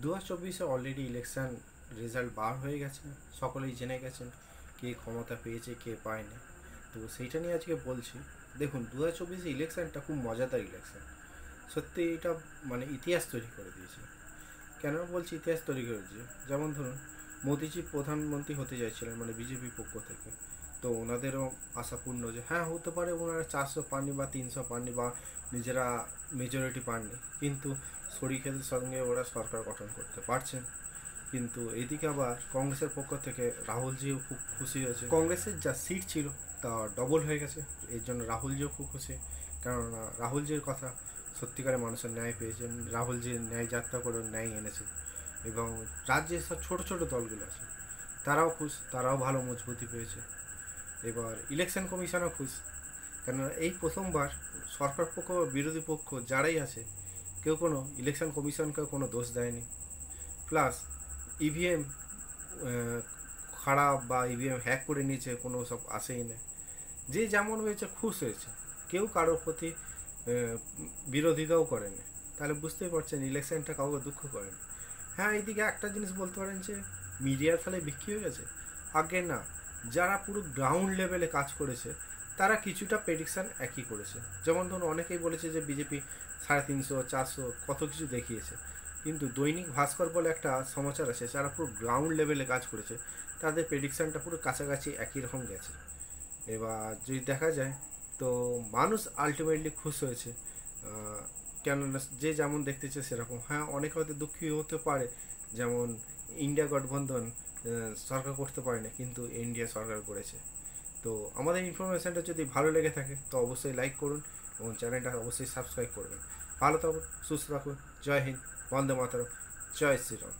2024 already election result বার হয়ে গেছে, সকলেই জেনে গেছেন কে ক্ষমতা পেয়েছে কে পায়নি। তো সেইটা নিয়ে আজকে বলছি। দেখুন, 2024 ইলেকশনটা খুব মজাদার ইলেকশন। সত্যি এটা মানে ইতিহাস তৈরি করে দিয়েছে। কেন বলছি ইতিহাস তৈরি করে দিয়েছে? যেমন ধরুন, মোদিজি প্রধানমন্ত্রী হতে চাইছিলেন মানে বিজেপি পক্ষ থেকে। তো ওনাদেরও আশাপূর্ণ যে হ্যাঁ হতে পারে ওনারা 400 পাননি বা 300 পাননি বা নিজেরা মেজরিটি পাননি, কিন্তু শরিকের সঙ্গে ওরা সরকার গঠন করতে পারছেন। কিন্তু এদিকে আবার কংগ্রেসের পক্ষ থেকে রাহুলজিও খুব খুশি হয়েছে, কংগ্রেসের যা সিট ছিল তা ডবল হয়ে গেছে। এর জন্য রাহুলজিও খুব খুশি, কেননা রাহুলজির কথা সত্যিকারে মানুষের ন্যায় পেয়েছেন। রাহুলজি ন্যায় যাত্রা করে ন্যায় এনেছে, এবং রাজ্যের সব ছোটো ছোটো দলগুলো আছে তারাও খুশ, তারাও ভালো মজবুতি পেয়েছে। এবার ইলেকশন কমিশনও খুশ, কেননা এই প্রথমবার সরকার পক্ষ বা বিরোধী পক্ষ যারাই আছে কেউ কোনো ইলেকশন কমিশনকে কোনো দোষ দেয়নি। প্লাস ইভিএম খারাপ বা ইভিএম হ্যাক করে নিয়েছে কোনো সব আসেই না। যে যেমন হয়েছে খুশ হয়েছে, কেউ কারোর প্রতি বিরোধিতাও করেনি। তাহলে বুঝতেই পারছেন ইলেকশনটা কাউকে দুঃখ করেনি। হ্যাঁ, এইদিকে একটা জিনিস বলতে পারেন যে মিডিয়ার ফলে বিক্রি হয়ে গেছে। আগে না, যারা পুরো গ্রাউন্ড লেভেলে কাজ করেছে তারা কিছুটা প্রেডিকশান একই করেছে। যেমন ধরুন, অনেকেই বলেছে যে বিজেপি 350 400 কত কিছু দেখিয়েছে, কিন্তু দৈনিক ভাস্কর বলে একটা সমাচার আছে যারা পুরো গ্রাউন্ড লেভেলে কাজ করেছে, তাদের প্রেডিকশানটা পুরো কাছাকাছি একই রকম গেছে। এবার যদি দেখা যায় তো মানুষ আলটিমেটলি খুশ হয়েছে, কেননা যে যেমন দেখতেছে সেরকম। হ্যাঁ, অনেকে হয়তো দুঃখী হতে পারে, যেমন ইন্ডিয়া গঠবন্ধন সরকার করতে পারে না, কিন্তু ইন্ডিয়া সরকার করেছে। তো আমাদের ইনফরমেশানটা যদি ভালো লেগে থাকে তো অবশ্যই লাইক করুন এবং চ্যানেলটা অবশ্যই সাবস্ক্রাইব করবেন। ভালো থাকুন, সুস্থ থাকুন। জয় হিন্দ, বন্দে মাতরম, জয় শ্রীরাম।